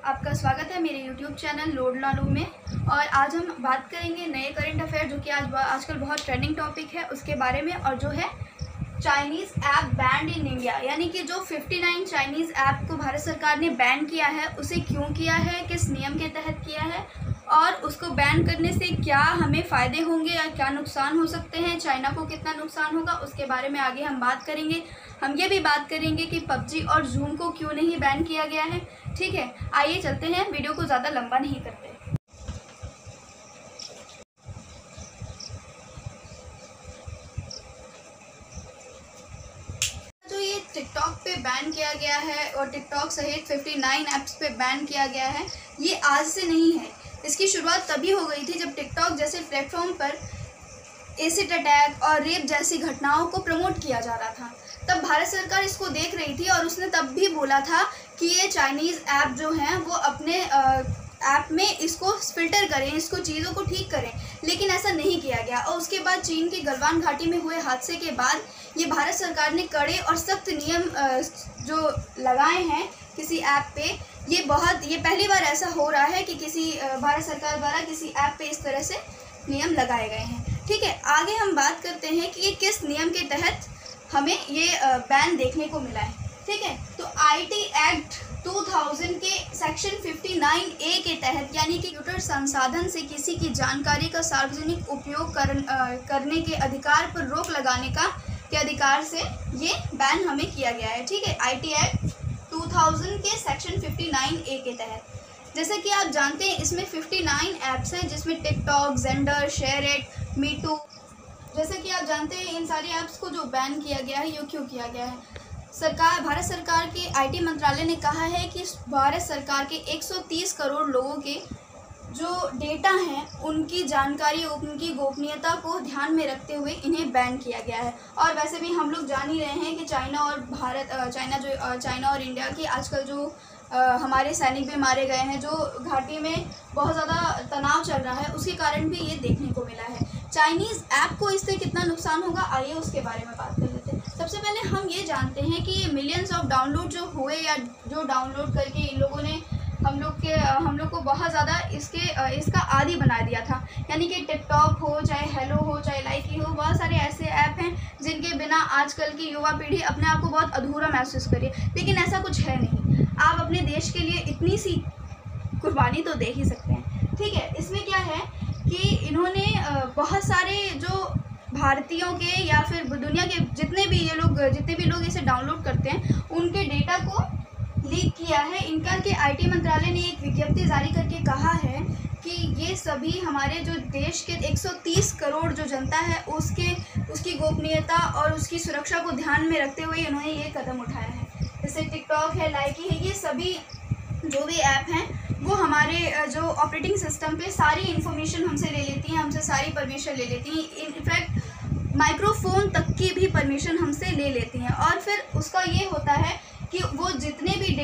आपका स्वागत है मेरे YouTube चैनल लोड लालू में। और आज हम बात करेंगे नए करंट अफेयर जो कि आजकल बहुत ट्रेंडिंग टॉपिक है उसके बारे में, और जो है Chinese app band in India. यानी कि जो 59 चाइनीज़ ऐप को भारत सरकार ने बैन किया है, उसे क्यों किया है, किस नियम के तहत किया है, और उसको बैन करने से क्या हमें फ़ायदे होंगे या क्या नुकसान हो सकते हैं, चाइना को कितना नुकसान होगा, उसके बारे में आगे हम बात करेंगे। हम ये भी बात करेंगे कि पबजी और जूम को क्यों नहीं बैन किया गया है। ठीक है, आइए चलते हैं, वीडियो को ज़्यादा लंबा नहीं करते। जो ये टिकटॉक पे बैन किया गया है और टिकटॉक सहित 59 ऐप्स पे बैन किया गया है, ये आज से नहीं है। इसकी शुरुआत तभी हो गई थी जब टिकटॉक जैसे प्लेटफॉर्म पर एसिड अटैक और रेप जैसी घटनाओं को प्रमोट किया जा रहा था। तब भारत सरकार इसको देख रही थी और उसने तब भी बोला था कि ये चाइनीज़ ऐप जो हैं वो अपने ऐप में इसको फ़िल्टर करें, इसको चीज़ों को ठीक करें, लेकिन ऐसा नहीं किया गया। और उसके बाद चीन की गलवान घाटी में हुए हादसे के बाद ये भारत सरकार ने कड़े और सख्त नियम जो लगाए हैं किसी ऐप पे। ये पहली बार ऐसा हो रहा है कि किसी भारत सरकार द्वारा किसी ऐप पे इस तरह से नियम लगाए गए हैं। ठीक है, आगे हम बात करते हैं कि ये किस नियम के तहत हमें ये बैन देखने को मिला है। ठीक है, तो आईटी एक्ट 2000 के सेक्शन 59A के तहत, यानी कि कंप्यूटर संसाधन से किसी की जानकारी का सार्वजनिक उपयोग करने के अधिकार पर रोक लगाने के अधिकार से ये बैन हमें किया गया है। ठीक है, आईटी एक्ट 2000 के सेक्शन 59A के तहत। जैसे कि आप जानते हैं इसमें 59 ऐप्स हैं, जिसमें टिकटॉक, जेंडर, शेयरइट, मीटू। जैसे कि आप जानते हैं इन सारी ऐप्स को जो बैन किया गया है, ये क्यों किया गया है। भारत सरकार के आईटी मंत्रालय ने कहा है कि भारत सरकार के 130 करोड़ लोगों के जो डेटा हैं उनकी जानकारी, उनकी गोपनीयता को ध्यान में रखते हुए इन्हें बैन किया गया है। और वैसे भी हम लोग जान ही रहे हैं कि चाइना और इंडिया की आजकल जो हमारे सैनिक भी मारे गए हैं, जो घाटी में बहुत ज़्यादा तनाव चल रहा है, उसके कारण भी ये देखने को मिला है। चाइनीज़ ऐप को इससे कितना नुकसान होगा, आइए उसके बारे में बात कर लेते हैं। सबसे पहले हम ये जानते हैं कि ये मिलियंस ऑफ डाउनलोड जो हुए, या जो डाउनलोड करके इन लोगों ने हम लोग को बहुत ज़्यादा इसका आदी बना दिया था। यानी कि टिकटॉक हो, चाहे हेलो हो, चाहे लाइकी हो, बहुत सारे ऐसे ऐप हैं जिनके बिना आजकल की युवा पीढ़ी अपने आप को बहुत अधूरा महसूस कर रही है। लेकिन ऐसा कुछ है नहीं, आप अपने देश के लिए इतनी सी कुर्बानी तो दे ही सकते हैं। ठीक है, इसमें क्या है कि इन्होंने बहुत सारे जो भारतीयों के या फिर दुनिया के जितने भी लोग इसे डाउनलोड करते हैं, उनके डेटा को लीक किया है। इनका के आईटी मंत्रालय ने एक विज्ञप्ति जारी करके कहा है कि ये सभी हमारे जो देश के 130 करोड़ जो जनता है उसकी गोपनीयता और उसकी सुरक्षा को ध्यान में रखते हुए इन्होंने ये कदम उठाया है। जैसे टिकटॉक है, लाइकी है, ये सभी जो भी ऐप हैं वो हमारे जो ऑपरेटिंग सिस्टम पे सारी इन्फॉर्मेशन हमसे ले लेती हैं, हमसे सारी परमिशन ले लेती हैं। इनफैक्ट माइक्रोफोन तक की भी परमिशन हमसे ले लेती हैं। और फिर उसका ये होता है कि वो जितने भी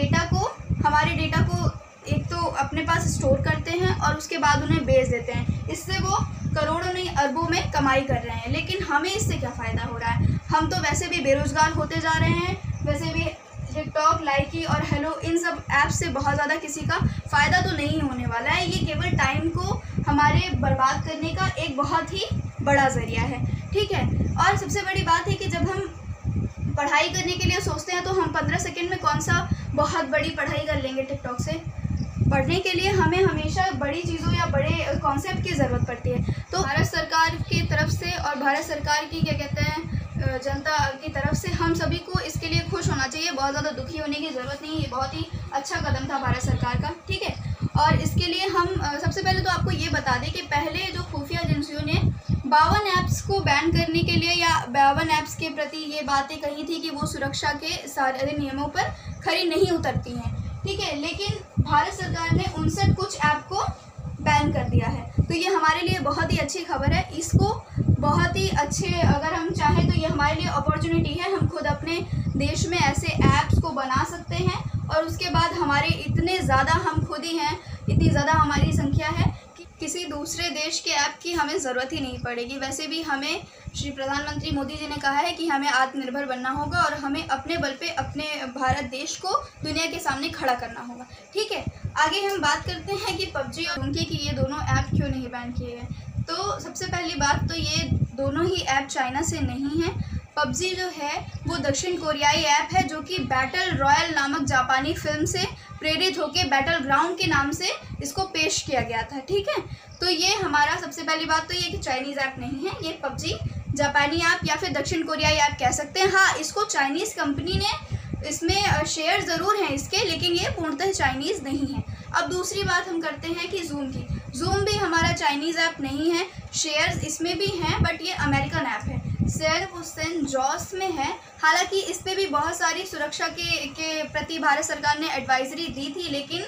हमारे डेटा को एक तो अपने पास स्टोर करते हैं और उसके बाद उन्हें बेच देते हैं। इससे वो करोड़ों नहीं अरबों में कमाई कर रहे हैं। लेकिन हमें इससे क्या फ़ायदा हो रहा है, हम तो वैसे भी बेरोज़गार होते जा रहे हैं। वैसे भी टिकटॉक, लाइकी और हेलो, इन सब ऐप्स से बहुत ज़्यादा किसी का फ़ायदा तो नहीं होने वाला है। ये केवल टाइम को हमारे बर्बाद करने का एक बहुत ही बड़ा ज़रिया है। ठीक है, और सबसे बड़ी बात है कि जब हम पढ़ाई करने के लिए सोचते हैं तो हम 15 सेकंड में कौन सा बहुत बड़ी पढ़ाई कर लेंगे टिकटॉक से। पढ़ने के लिए हमें हमेशा बड़ी चीज़ों या बड़े कॉन्सेप्ट की ज़रूरत पड़ती है। तो भारत सरकार की तरफ से और भारत सरकार की जनता की तरफ से हम सभी को इसके लिए खुश होना चाहिए। बहुत ज़्यादा दुखी होने की ज़रूरत नहीं है, ये बहुत ही अच्छा कदम था भारत सरकार का। ठीक है, और इसके लिए हम सबसे पहले तो आपको ये बता दें कि पहले जो खुफिया एजेंसियों ने 52 ऐप्स को बैन करने के लिए या 52 ऐप्स के प्रति ये बातें कही थी कि वो सुरक्षा के सारे नियमों पर खरी नहीं उतरती हैं। ठीक है, लेकिन भारत सरकार ने 59 कुछ ऐप को बैन कर दिया है। तो ये हमारे लिए बहुत ही अच्छी खबर है। इसको बहुत ही अच्छे, अगर हम चाहें तो ये हमारे लिए अपॉर्चुनिटी है। हम खुद अपने देश में ऐसे ऐप्स को बना सकते हैं और उसके बाद हमारे इतने ज़्यादा हम खुद ही हैं, इतनी ज़्यादा हमारी संख्या है कि किसी दूसरे देश के ऐप की हमें ज़रूरत ही नहीं पड़ेगी। वैसे भी हमें श्री प्रधानमंत्री मोदी जी ने कहा है कि हमें आत्मनिर्भर बनना होगा और हमें अपने बल पे अपने भारत देश को दुनिया के सामने खड़ा करना होगा। ठीक है, आगे हम बात करते हैं कि पबजी और उनके कि ये दोनों ऐप क्यों नहीं बैन किए गए। तो सबसे पहली बात तो ये दोनों ही ऐप चाइना से नहीं हैं। पबजी जो है वो दक्षिण कोरियाई ऐप है जो कि बैटल रॉयल नामक जापानी फिल्म से प्रेरित होकर बैटल ग्राउंड के नाम से इसको पेश किया गया था। ठीक है, तो ये हमारा सबसे पहली बात तो ये कि चाइनीज़ ऐप नहीं है, ये पबजी जापानी ऐप या फिर दक्षिण कोरियाई ऐप कह सकते हैं। हाँ, इसको चाइनीज़ कंपनी ने इसमें शेयर ज़रूर हैं इसके, लेकिन ये पूर्णतः चाइनीज़ नहीं है। अब दूसरी बात हम करते हैं कि जूम की। जूम भी हमारा चाइनीज़ ऐप नहीं है, शेयर्स इसमें भी हैं बट ये अमेरिकन ऐप है, सिर्फ सेंट जॉस में है। हालांकि इस पर भी बहुत सारी सुरक्षा के प्रति भारत सरकार ने एडवाइजरी दी थी, लेकिन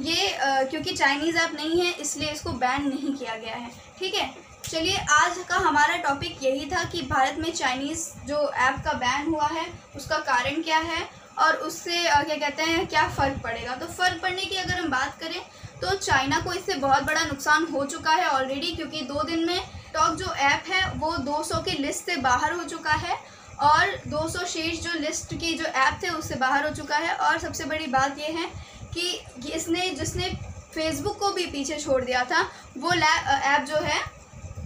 ये क्योंकि चाइनीज़ ऐप नहीं है इसलिए इसको बैन नहीं किया गया है। ठीक है, चलिए आज का हमारा टॉपिक यही था कि भारत में चाइनीज़ जो ऐप का बैन हुआ है उसका कारण क्या है और उससे क्या कहते हैं क्या फ़र्क पड़ेगा। तो फ़र्क पड़ने की अगर हम बात करें तो चाइना को इससे बहुत बड़ा नुकसान हो चुका है ऑलरेडी, क्योंकि 2 दिन में टिकटॉक जो ऐप है वो 200 की लिस्ट से बाहर हो चुका है और 200 शेष जो लिस्ट की जो ऐप थे उससे बाहर हो चुका है। और सबसे बड़ी बात ये है कि जिसने फेसबुक को भी पीछे छोड़ दिया था वो ऐप जो है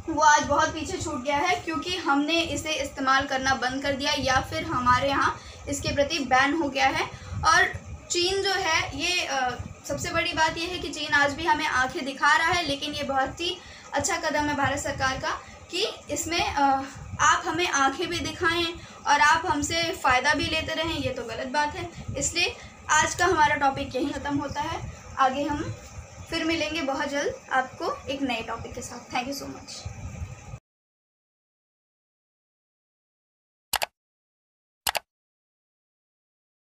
वो आज बहुत पीछे छूट गया है, क्योंकि हमने इसे इस्तेमाल करना बंद कर दिया या फिर हमारे यहाँ इसके प्रति बैन हो गया है। और चीन जो है ये सबसे बड़ी बात यह है कि चीन आज भी हमें आंखें दिखा रहा है, लेकिन ये बहुत ही अच्छा कदम है भारत सरकार का कि इसमें आप हमें आंखें भी दिखाएं और आप हमसे फ़ायदा भी लेते रहें, ये तो गलत बात है। इसलिए आज का हमारा टॉपिक यहीं ख़त्म होता है। आगे हम फिर मिलेंगे बहुत जल्द आपको एक नए टॉपिक के साथ। Thank you so much.